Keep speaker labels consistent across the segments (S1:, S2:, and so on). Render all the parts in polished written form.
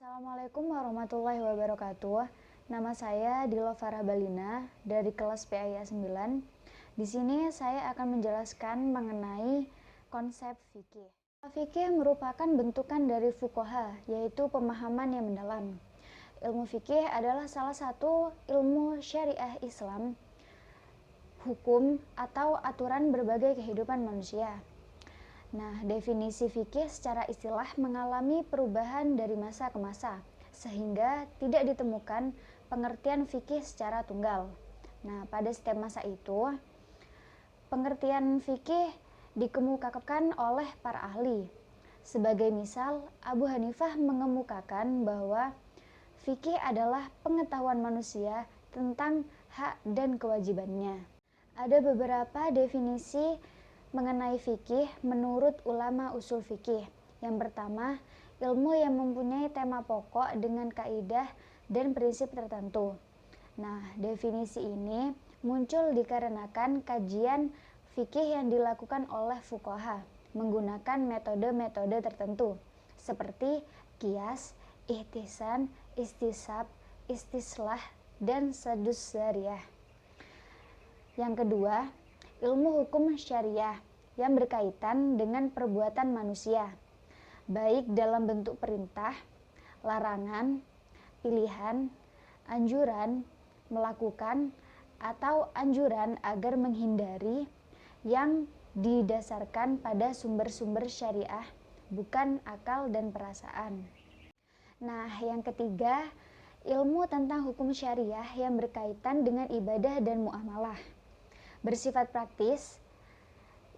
S1: Assalamualaikum warahmatullahi wabarakatuh. Nama saya Dilo Farah Balina dari kelas PAIA 9. Di sini saya akan menjelaskan mengenai konsep fikih. Fikih merupakan bentukan dari fuqaha, yaitu pemahaman yang mendalam. Ilmu fikih adalah salah satu ilmu syariah Islam, hukum atau aturan berbagai kehidupan manusia. Nah, definisi fikih secara istilah mengalami perubahan dari masa ke masa, sehingga tidak ditemukan pengertian fikih secara tunggal. Nah, pada setiap masa itu, pengertian fikih dikemukakan oleh para ahli. Sebagai misal, Abu Hanifah mengemukakan bahwa fikih adalah pengetahuan manusia tentang hak dan kewajibannya. Ada beberapa definisi mengenai fikih menurut ulama usul fikih. Yang pertama, ilmu yang mempunyai tema pokok dengan kaidah dan prinsip tertentu. Nah, definisi ini muncul dikarenakan kajian fikih yang dilakukan oleh fuqaha menggunakan metode-metode tertentu seperti qiyas, ihtisan, istisab, istislah, dan sadus zariyah. Yang kedua, ilmu hukum syariah yang berkaitan dengan perbuatan manusia, baik dalam bentuk perintah, larangan, pilihan, anjuran, melakukan, atau anjuran agar menghindari yang didasarkan pada sumber-sumber syariah, bukan akal dan perasaan. Nah, yang ketiga, ilmu tentang hukum syariah yang berkaitan dengan ibadah dan muamalah, bersifat praktis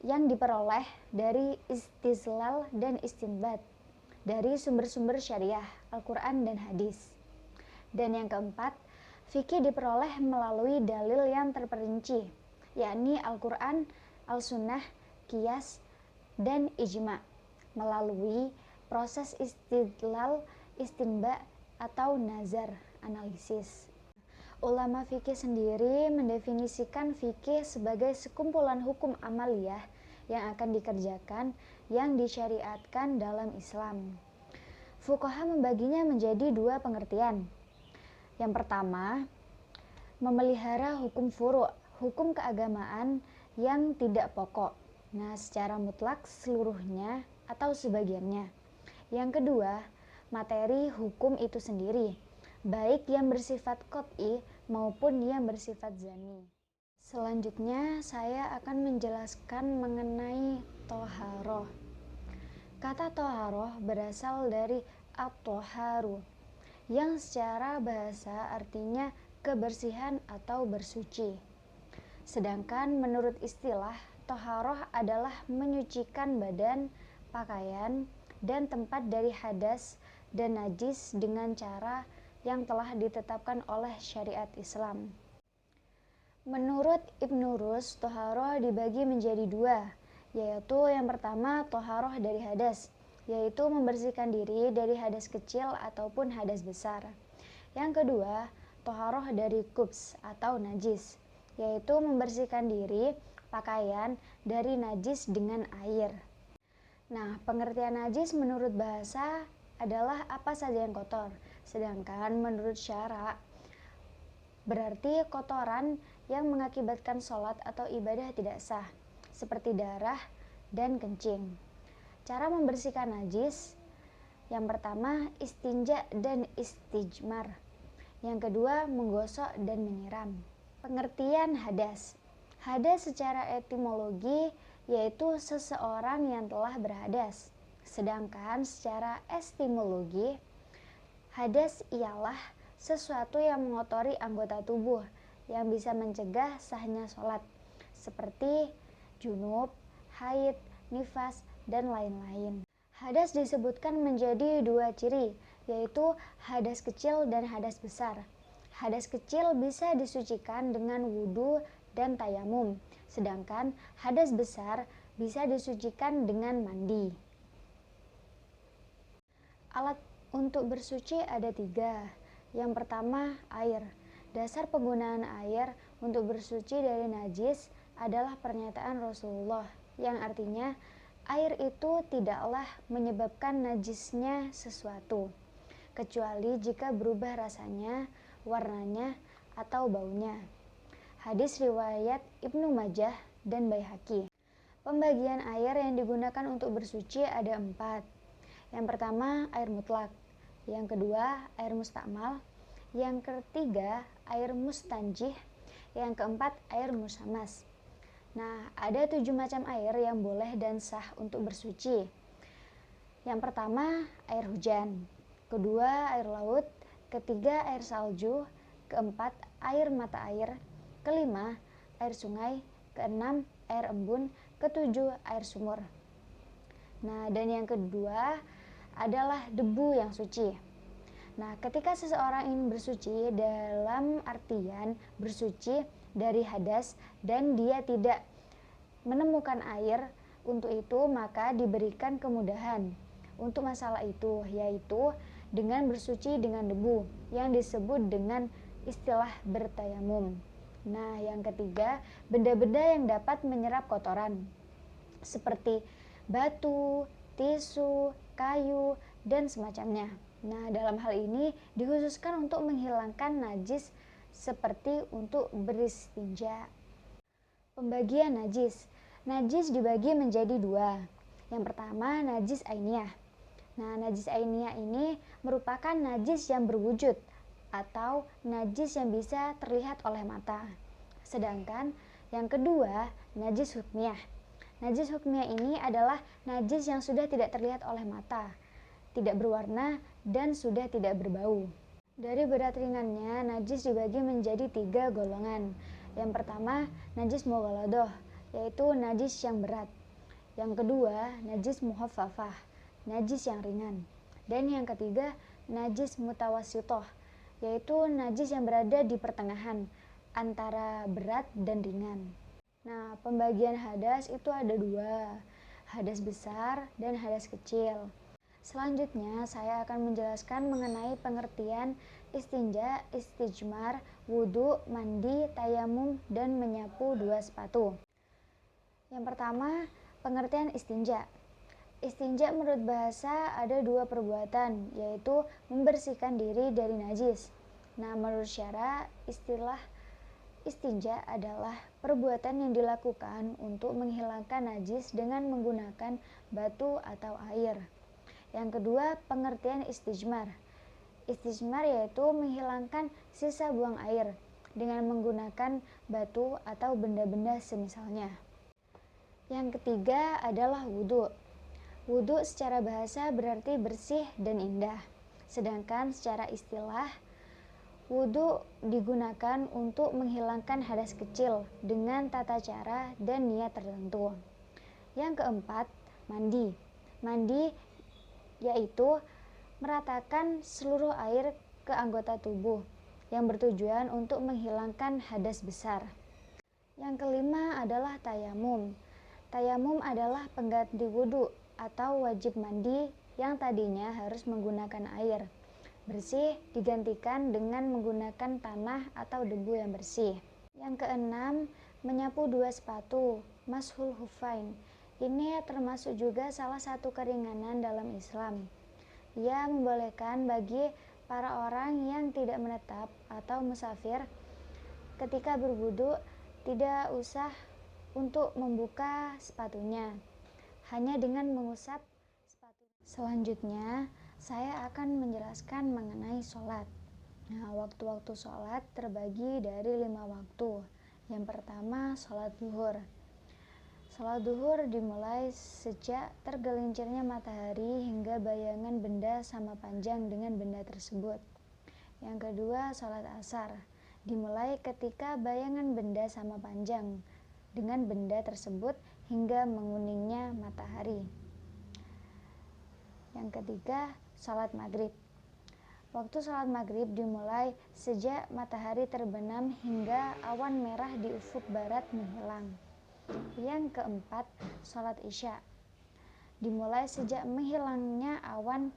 S1: yang diperoleh dari istidlal dan istinbat dari sumber-sumber syariah, Al-Quran dan hadis. Dan yang keempat, fikih diperoleh melalui dalil yang terperinci, yakni Al-Quran, Al-Sunnah, Qiyas, dan Ijma, melalui proses istidlal, istinbat, atau nazar, analisis. Ulama fikih sendiri mendefinisikan fikih sebagai sekumpulan hukum amaliyah yang akan dikerjakan yang disyariatkan dalam Islam. Fuqaha membaginya menjadi dua pengertian. Yang pertama, memelihara hukum furu', hukum keagamaan yang tidak pokok. Nah, secara mutlak seluruhnya atau sebagiannya. Yang kedua, materi hukum itu sendiri, baik yang bersifat qat'i maupun yang bersifat zani. Selanjutnya saya akan menjelaskan mengenai toharoh. Kata toharoh berasal dari at-toharu, yang secara bahasa artinya kebersihan atau bersuci. Sedangkan menurut istilah, toharoh adalah menyucikan badan, pakaian, dan tempat dari hadas dan najis dengan cara yang telah ditetapkan oleh syariat Islam. Menurut Ibnu Rus, toharoh dibagi menjadi dua, yaitu yang pertama toharoh dari hadas, yaitu membersihkan diri dari hadas kecil ataupun hadas besar. Yang kedua, toharoh dari kubs atau najis, yaitu membersihkan diri, pakaian dari najis dengan air. Nah, pengertian najis menurut bahasa adalah apa saja yang kotor, sedangkan menurut syara berarti kotoran yang mengakibatkan sholat atau ibadah tidak sah, seperti darah dan kencing. Cara membersihkan najis, yang pertama istinja dan istijmar, yang kedua menggosok dan menyiram. Pengertian hadas. Hadas secara etimologi yaitu seseorang yang telah berhadas. Sedangkan secara etimologi, hadas ialah sesuatu yang mengotori anggota tubuh yang bisa mencegah sahnya sholat, seperti junub, haid, nifas, dan lain-lain. Hadas disebutkan menjadi dua ciri, yaitu hadas kecil dan hadas besar. Hadas kecil bisa disucikan dengan wudhu dan tayamum, sedangkan hadas besar bisa disucikan dengan mandi. Alat untuk bersuci ada tiga. Yang pertama, air. Dasar penggunaan air untuk bersuci dari najis adalah pernyataan Rasulullah, yang artinya air itu tidaklah menyebabkan najisnya sesuatu. kecuali jika berubah rasanya, warnanya, atau baunya. Hadis riwayat Ibnu Majah dan Baihaqi. Pembagian air yang digunakan untuk bersuci ada 4. Yang pertama, air mutlak. Yang kedua, air mustakmal. Yang ketiga, air mustanjih. Yang keempat, air musamas. Nah, ada 7 macam air yang boleh dan sah untuk bersuci. Yang pertama, air hujan. Kedua, air laut. Ketiga, air salju. Keempat, air mata air. Kelima, air sungai. Keenam, air embun. Ketujuh, air sumur. Nah, dan yang kedua adalah debu yang suci. Nah, ketika seseorang ingin bersuci dalam artian bersuci dari hadas dan dia tidak menemukan air untuk itu, maka diberikan kemudahan untuk masalah itu, yaitu dengan bersuci dengan debu yang disebut dengan istilah bertayamum. Nah, yang ketiga, benda-benda yang dapat menyerap kotoran seperti batu, tisu, kayu, dan semacamnya. Nah, dalam hal ini dikhususkan untuk menghilangkan najis seperti untuk beristinja. Pembagian najis. Najis dibagi menjadi 2. Yang pertama, najis ainiyah. Nah, najis ainiyah ini merupakan najis yang berwujud atau najis yang bisa terlihat oleh mata. Sedangkan yang kedua, najis hukmiyah. Najis hukmiyah ini adalah najis yang sudah tidak terlihat oleh mata, tidak berwarna, dan sudah tidak berbau. Dari berat ringannya, najis dibagi menjadi 3 golongan. Yang pertama, najis mughaladoh, yaitu najis yang berat. Yang kedua, najis muhaffafah, najis yang ringan. Dan yang ketiga, najis mutawassitoh, yaitu najis yang berada di pertengahan antara berat dan ringan. Nah, pembagian hadas itu ada 2, hadas besar dan hadas kecil. Selanjutnya, saya akan menjelaskan mengenai pengertian istinja, istijmar, wudhu, mandi, tayamum, dan menyapu 2 sepatu. Yang pertama, pengertian istinja. Istinja menurut bahasa ada 2 perbuatan, yaitu membersihkan diri dari najis. Nah, menurut syara, istilah istinja adalah perbuatan yang dilakukan untuk menghilangkan najis dengan menggunakan batu atau air. Yang kedua, pengertian istijmar. Istijmar yaitu menghilangkan sisa buang air dengan menggunakan batu atau benda-benda semisalnya. Yang ketiga adalah wudhu. Wudhu secara bahasa berarti bersih dan indah. Sedangkan secara istilah, wudhu digunakan untuk menghilangkan hadas kecil dengan tata cara dan niat tertentu. Yang keempat, mandi. Mandi yaitu meratakan seluruh air ke anggota tubuh yang bertujuan untuk menghilangkan hadas besar. Yang kelima adalah tayamum. Tayamum adalah pengganti wudhu atau wajib mandi yang tadinya harus menggunakan air bersih digantikan dengan menggunakan tanah atau debu yang bersih. Yang keenam, menyapu 2 sepatu, mashul hufain. Ini termasuk juga salah satu keringanan dalam Islam. Ia membolehkan bagi para orang yang tidak menetap atau musafir ketika berwudu tidak usah untuk membuka sepatunya, hanya dengan mengusap sepatu. Selanjutnya, saya akan menjelaskan mengenai sholat. Nah, waktu-waktu sholat terbagi dari 5 waktu. Yang pertama, sholat zuhur. Sholat zuhur dimulai sejak tergelincirnya matahari hingga bayangan benda sama panjang dengan benda tersebut. Yang kedua, sholat asar. Dimulai ketika bayangan benda sama panjang dengan benda tersebut hingga menguningnya matahari. Yang ketiga, sholat maghrib. Waktu sholat maghrib dimulai sejak matahari terbenam hingga awan merah di ufuk barat menghilang. Yang keempat, sholat isya. Dimulai sejak menghilangnya awan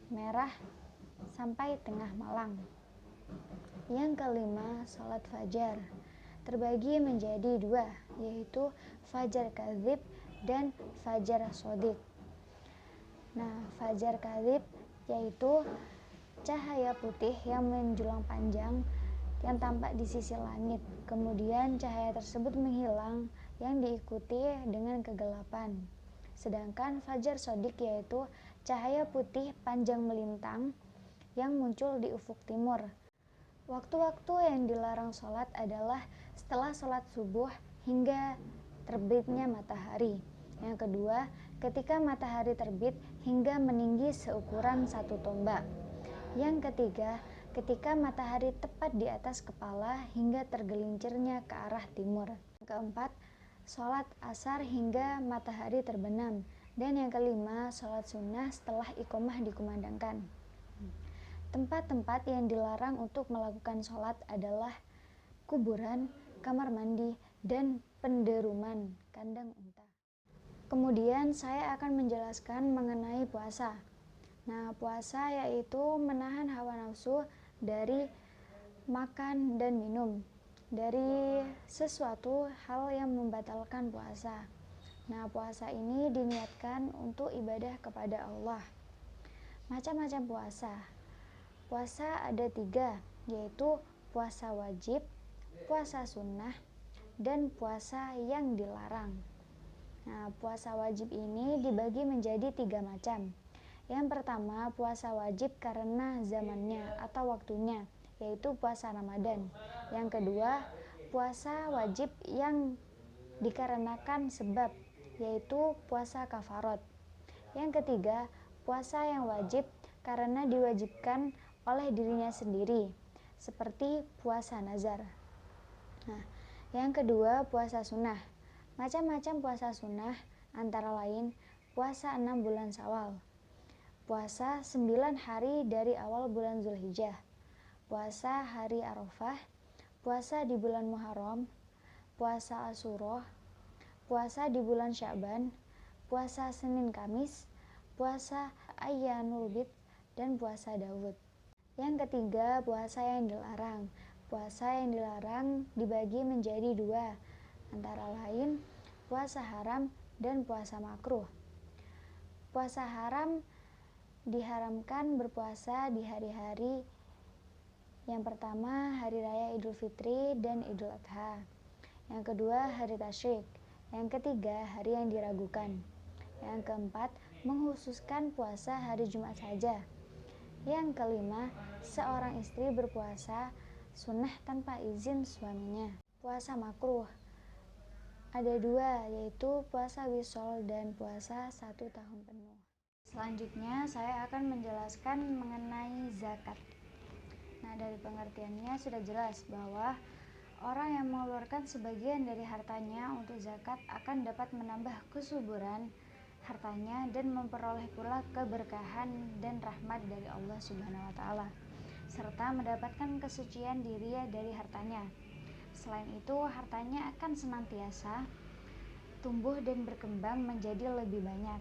S1: merah sampai tengah malam. Yang kelima, sholat fajar. Terbagi menjadi 2, yaitu fajar kadzib dan fajar shodiq. Nah, fajar kadzib yaitu cahaya putih yang menjulang panjang yang tampak di sisi langit. Kemudian cahaya tersebut menghilang yang diikuti dengan kegelapan. Sedangkan fajar sodik yaitu cahaya putih panjang melintang yang muncul di ufuk timur. Waktu-waktu yang dilarang sholat adalah setelah sholat subuh hingga terbitnya matahari. Yang kedua, ketika matahari terbit hingga meninggi seukuran 1 tombak. Yang ketiga, ketika matahari tepat di atas kepala hingga tergelincirnya ke arah timur. Keempat, sholat asar hingga matahari terbenam. Dan yang kelima, sholat sunnah setelah iqomah dikumandangkan. Tempat-tempat yang dilarang untuk melakukan sholat adalah kuburan, kamar mandi, dan penderuman kandang unta. Kemudian saya akan menjelaskan mengenai puasa. Nah, puasa yaitu menahan hawa nafsu dari makan dan minum, dari sesuatu hal yang membatalkan puasa. Nah, puasa ini diniatkan untuk ibadah kepada Allah. Macam-macam puasa. Puasa ada 3, yaitu puasa wajib, puasa sunnah, dan puasa yang dilarang. Nah, puasa wajib ini dibagi menjadi 3 macam. Yang pertama, puasa wajib karena zamannya atau waktunya, yaitu puasa Ramadan. Yang kedua, puasa wajib yang dikarenakan sebab, yaitu puasa kafarat. Yang ketiga, puasa yang wajib karena diwajibkan oleh dirinya sendiri, seperti puasa nazar. Nah, yang kedua, puasa sunnah. Macam-macam puasa sunnah antara lain puasa 6 bulan Syawal, puasa 9 hari dari awal bulan Zulhijjah, puasa hari Arafah, puasa di bulan Muharram, puasa Asyura, puasa di bulan Sya'ban, puasa Senin Kamis, puasa Ayyamul Bid, dan puasa Daud. Yang ketiga, puasa yang dilarang. Puasa yang dilarang dibagi menjadi 2, antara lain puasa haram dan puasa makruh. Puasa haram diharamkan berpuasa di hari-hari yang pertama hari raya Idul Fitri dan Idul Adha. Yang kedua hari tasyrik. Yang ketiga hari yang diragukan. Yang keempat menghususkan puasa hari Jumat saja. Yang kelima, seorang istri berpuasa sunnah tanpa izin suaminya. Puasa makruh ada 2, yaitu puasa wisol dan puasa 1 tahun penuh. Selanjutnya saya akan menjelaskan mengenai zakat. Nah, dari pengertiannya sudah jelas bahwa orang yang mengeluarkan sebagian dari hartanya untuk zakat akan dapat menambah kesuburan hartanya dan memperoleh pula keberkahan dan rahmat dari Allah Subhanahu wa taala, serta mendapatkan kesucian diri dari hartanya. Selain itu, hartanya akan senantiasa tumbuh dan berkembang menjadi lebih banyak,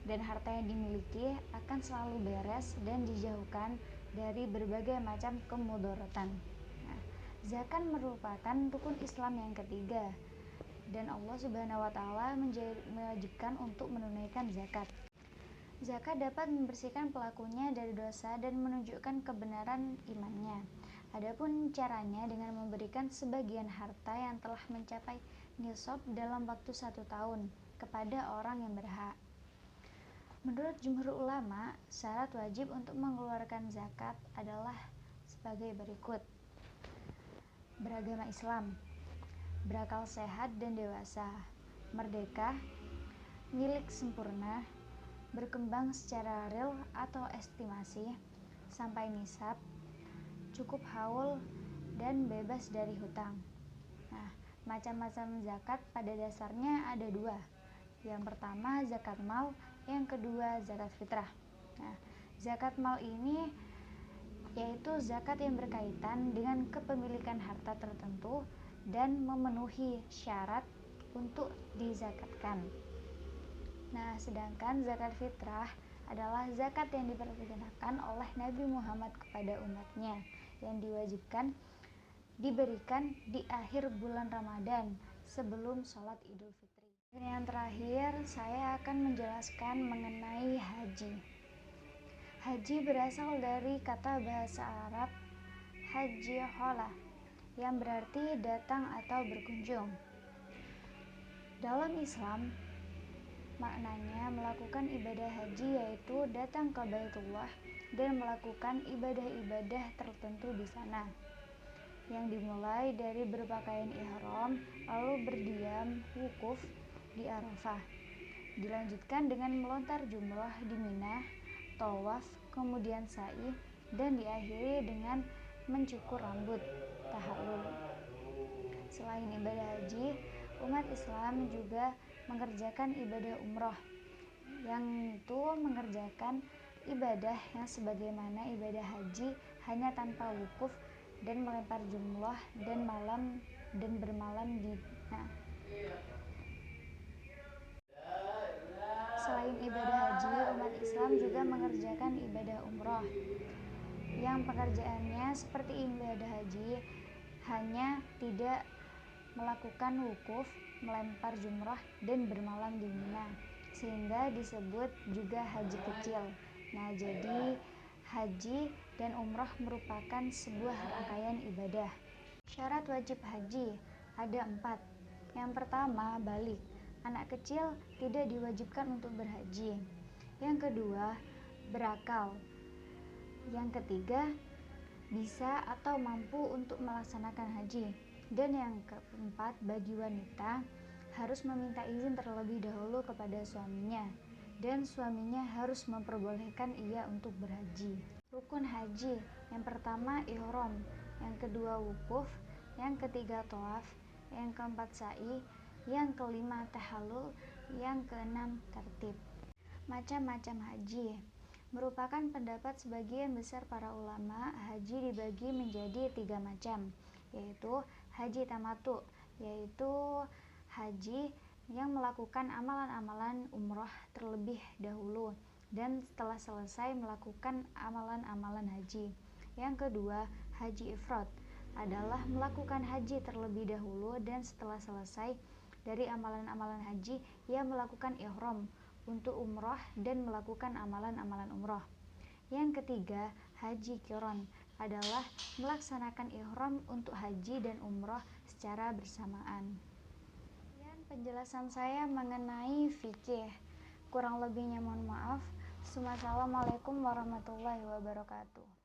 S1: dan harta yang dimiliki akan selalu beres dan dijauhkan dari berbagai macam kemudaratan. Nah, zakat merupakan rukun Islam yang ketiga, dan Allah Subhanahu wa taala mewajibkan untuk menunaikan zakat. Zakat dapat membersihkan pelakunya dari dosa dan menunjukkan kebenaran imannya. Adapun caranya dengan memberikan sebagian harta yang telah mencapai nisab dalam waktu 1 tahun kepada orang yang berhak. Menurut jumhur ulama, syarat wajib untuk mengeluarkan zakat adalah sebagai berikut: beragama Islam, berakal sehat dan dewasa, merdeka, milik sempurna, berkembang secara real atau estimasi, sampai nisab, cukup haul, dan bebas dari hutang. Nah, macam-macam zakat pada dasarnya ada 2. Yang pertama zakat mal, yang kedua zakat fitrah. Nah, zakat mal ini yaitu zakat yang berkaitan dengan kepemilikan harta tertentu dan memenuhi syarat untuk dizakatkan. Nah, sedangkan zakat fitrah adalah zakat yang diperintahkan oleh Nabi Muhammad kepada umatnya, yang diwajibkan diberikan di akhir bulan Ramadan sebelum sholat Idul Fitri. Dan yang terakhir, saya akan menjelaskan mengenai haji. Haji berasal dari kata bahasa Arab haji hola, yang berarti datang atau berkunjung. Dalam Islam, maknanya melakukan ibadah haji yaitu datang ke Baitullah dan melakukan ibadah-ibadah tertentu di sana, yang dimulai dari berpakaian ihram, lalu berdiam wukuf di Arafah, dilanjutkan dengan melontar jumrah di Mina, tawaf, kemudian sa'i, dan diakhiri dengan mencukur rambut, tahallul. Selain ibadah haji, umat Islam juga mengerjakan ibadah umroh, yang itu mengerjakan ibadah yang sebagaimana ibadah haji, hanya tanpa wukuf dan melempar jumrah dan bermalam di Mina. Selain ibadah haji, umat Islam juga mengerjakan ibadah umroh, yang pekerjaannya seperti ibadah haji, hanya tidak melakukan wukuf, melempar jumrah, dan bermalam di Mina, sehingga disebut juga haji kecil. Nah, jadi haji dan umrah merupakan sebuah rangkaian ibadah. Syarat wajib haji ada 4. Yang pertama, balik. Anak kecil tidak diwajibkan untuk berhaji. Yang kedua, berakal. Yang ketiga, bisa atau mampu untuk melaksanakan haji. Dan yang keempat, bagi wanita harus meminta izin terlebih dahulu kepada suaminya, dan suaminya harus memperbolehkan ia untuk berhaji. Rukun haji, yang pertama ihram, yang kedua wukuf, yang ketiga tawaf, yang keempat sa'i, yang kelima tahallul, yang keenam tertib. Macam-macam haji merupakan pendapat sebagian besar para ulama. Haji dibagi menjadi 3 macam, yaitu haji tamatu, yaitu haji yang melakukan amalan-amalan umroh terlebih dahulu dan setelah selesai melakukan amalan-amalan haji. Yang kedua, haji ifrad adalah melakukan haji terlebih dahulu dan setelah selesai dari amalan-amalan haji ia melakukan ihram untuk umroh dan melakukan amalan-amalan umroh. Yang ketiga, haji qiron adalah melaksanakan ihram untuk haji dan umroh secara bersamaan. Sekian penjelasan saya mengenai fikih. Kurang lebihnya mohon maaf. Wassalamualaikum warahmatullahi wabarakatuh.